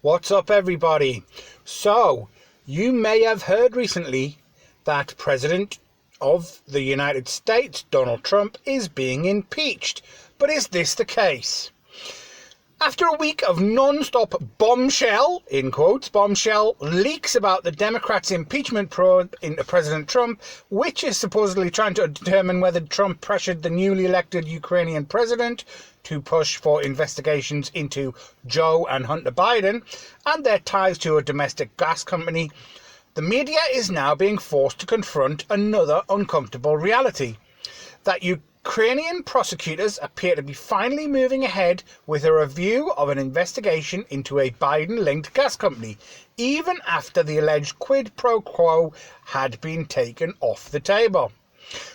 What's up, everybody? So, you may have heard recently that President of the United States, Donald Trump, is being impeached. But is this the case? After a week of non-stop bombshell, in quotes, bombshell leaks about the Democrats' impeachment probe into President Trump, which is supposedly trying to determine whether Trump pressured the newly elected Ukrainian president to push for investigations into Joe and Hunter Biden and their ties to a domestic gas company, the media is now being forced to confront another uncomfortable reality: that Ukrainian prosecutors appear to be finally moving ahead with a review of an investigation into a Biden-linked gas company, even after the alleged quid pro quo had been taken off the table.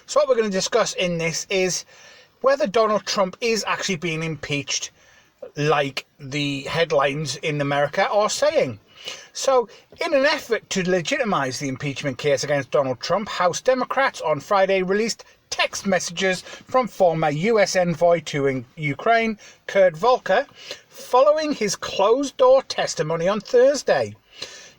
So what we're going to discuss in this is whether Donald Trump is actually being impeached like the headlines in America are saying. So, in an effort to legitimize the impeachment case against Donald Trump, House Democrats on Friday released text messages from former US envoy to Ukraine, Kurt Volker, following his closed-door testimony on Thursday.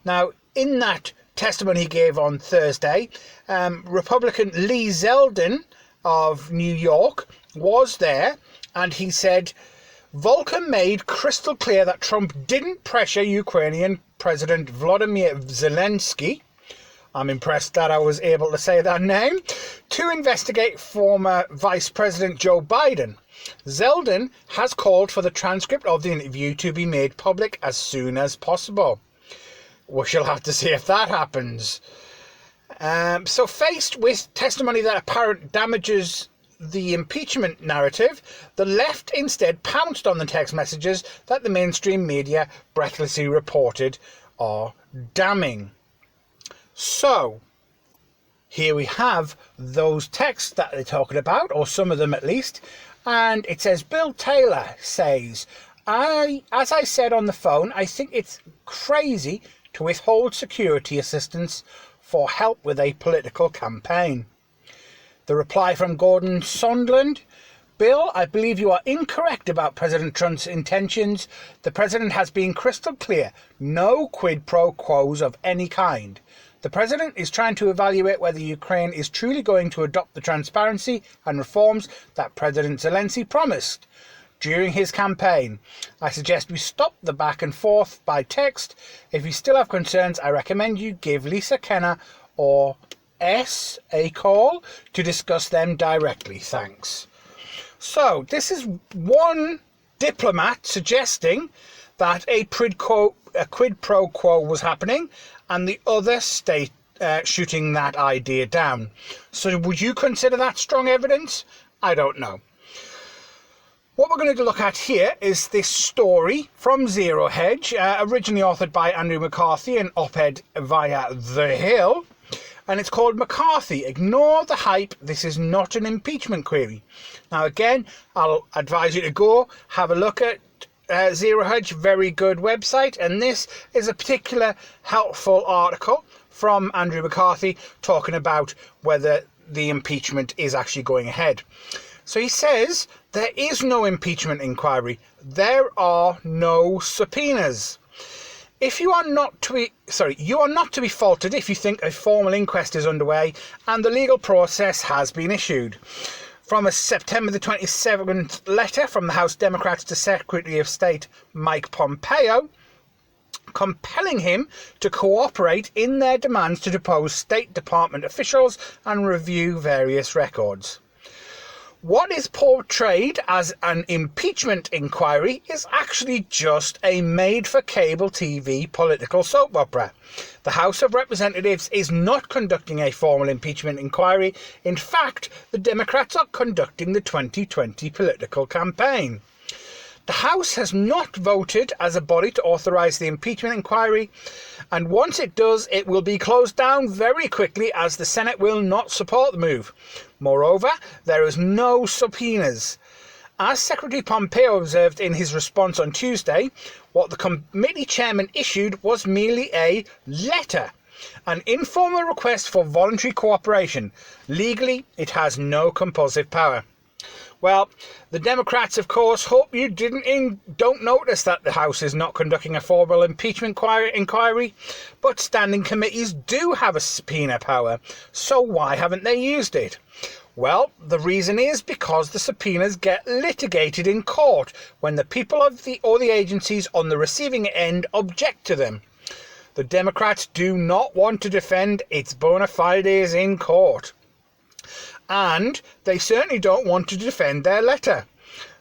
Now, in that testimony he gave on Thursday, Republican Lee Zeldin of New York was there, and he said Volker made crystal clear that Trump didn't pressure Ukrainian President Volodymyr Zelensky, I'm impressed that I was able to say that name, to investigate former Vice President Joe Biden. Zeldin has called for the transcript of the interview to be made public as soon as possible. We shall have to see if that happens. So faced with testimony that apparently damages the impeachment narrative, the left instead pounced on the text messages that the mainstream media breathlessly reported are damning. So, here we have those texts that they're talking about, or some of them at least, and it says, Bill Taylor says, as I said on the phone, I think it's crazy to withhold security assistance for help with a political campaign. The reply from Gordon Sondland: Bill, I believe you are incorrect about President Trump's intentions. The president has been crystal clear. No quid pro quos of any kind. The president is trying to evaluate whether Ukraine is truly going to adopt the transparency and reforms that President Zelensky promised during his campaign. I suggest we stop the back and forth by text. If you still have concerns, I recommend you give Lisa Kenner or S a call to discuss them directly. Thanks. So this is one diplomat suggesting that a quid pro quo was happening, and the other state shooting that idea down. So would you consider that strong evidence? I don't know. What we're going to look at here is this story from Zero Hedge, originally authored by Andrew McCarthy, an op-ed via The Hill. And it's called McCarthy, Ignore the Hype, This is Not an Impeachment Query. Now again, I'll advise you to go have a look at Zero Hedge, very good website, and this is a particular helpful article from Andrew McCarthy talking about whether the impeachment is actually going ahead. So he says there is no impeachment inquiry, there are no subpoenas. You are not to be faulted if you think a formal inquest is underway and the legal process has been issued. From a September the 27th letter from the House Democrats to Secretary of State Mike Pompeo, compelling him to cooperate in their demands to depose State Department officials and review various records. What is portrayed as an impeachment inquiry is actually just a made-for-cable TV political soap opera. The House of Representatives is not conducting a formal impeachment inquiry. In fact, the Democrats are conducting the 2020 political campaign. The House has not voted as a body to authorise the impeachment inquiry, and once it does, it will be closed down very quickly as the Senate will not support the move. Moreover, there is no subpoenas. As Secretary Pompeo observed in his response on Tuesday, what the committee chairman issued was merely a letter. an informal request for voluntary cooperation. Legally, it has no compulsive power. Well, the Democrats, of course, hope you don't notice that the House is not conducting a formal impeachment inquiry, but standing committees do have a subpoena power, so why haven't they used it? Well, the reason is because the subpoenas get litigated in court when the people or the agencies on the receiving end object to them. The Democrats do not want to defend its bona fides in court. And they certainly don't want to defend their letter.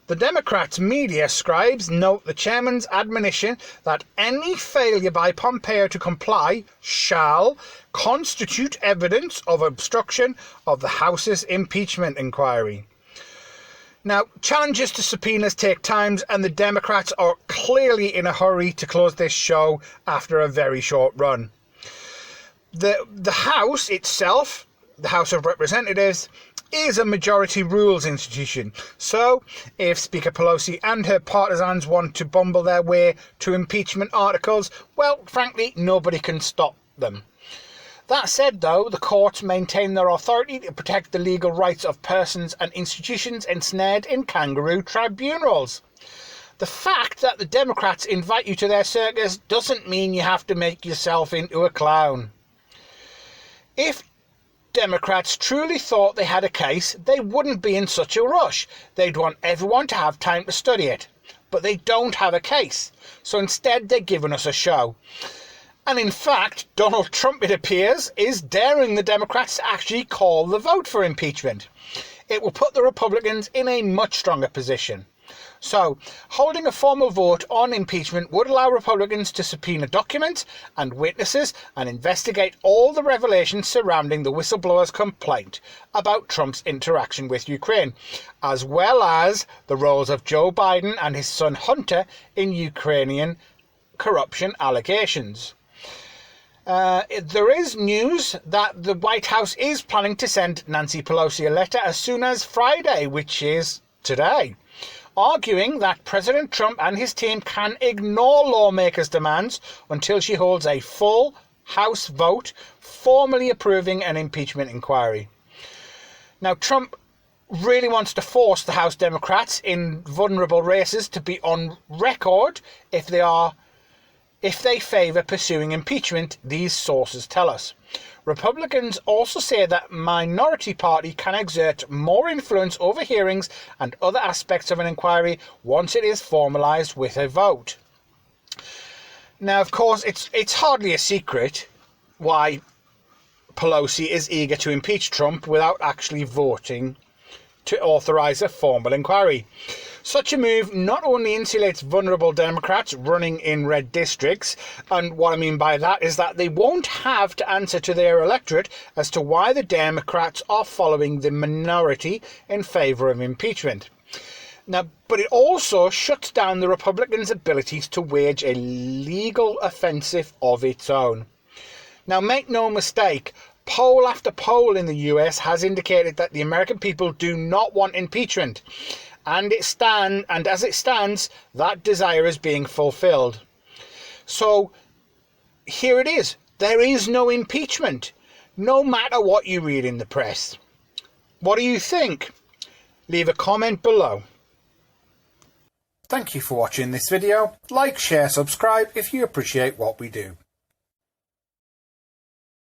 The Democrats' media scribes note the chairman's admonition that any failure by Pompeo to comply shall constitute evidence of obstruction of the House's impeachment inquiry. Now, challenges to subpoenas take time, and the Democrats are clearly in a hurry to close this show after a very short run. The House itself, the House of Representatives, is a majority rules institution. So, if Speaker Pelosi and her partisans want to bumble their way to impeachment articles, well, frankly, nobody can stop them. That said, though, the courts maintain their authority to protect the legal rights of persons and institutions ensnared in kangaroo tribunals. The fact that the Democrats invite you to their circus doesn't mean you have to make yourself into a clown. If Democrats truly thought they had a case, they wouldn't be in such a rush. They'd want everyone to have time to study it. But they don't have a case, so instead they're giving us a show. And in fact, Donald Trump, it appears, is daring the Democrats to actually call the vote for impeachment. It will put the Republicans in a much stronger position. So, holding a formal vote on impeachment would allow Republicans to subpoena documents and witnesses and investigate all the revelations surrounding the whistleblower's complaint about Trump's interaction with Ukraine, as well as the roles of Joe Biden and his son Hunter in Ukrainian corruption allegations. There is news that the White House is planning to send Nancy Pelosi a letter as soon as Friday, which is today, arguing that President Trump and his team can ignore lawmakers' demands until she holds a full House vote formally approving an impeachment inquiry. Now, Trump really wants to force the House Democrats in vulnerable races to be on record if they favour pursuing impeachment, these sources tell us. Republicans also say that minority party can exert more influence over hearings and other aspects of an inquiry once it is formalised with a vote. Now, of course, it's hardly a secret why Pelosi is eager to impeach Trump without actually voting to authorise a formal inquiry. Such a move not only insulates vulnerable Democrats running in red districts, and what I mean by that is that they won't have to answer to their electorate as to why the Democrats are following the minority in favour of impeachment. Now, but it also shuts down the Republicans' abilities to wage a legal offensive of its own. Now, make no mistake, poll after poll in the US has indicated that the American people do not want impeachment. And as it stands, that desire is being fulfilled. So here it is. There is no impeachment, no matter what you read in the press. What do you think? Leave a comment below. Thank you for watching this video. Like, share, subscribe if you appreciate what we do.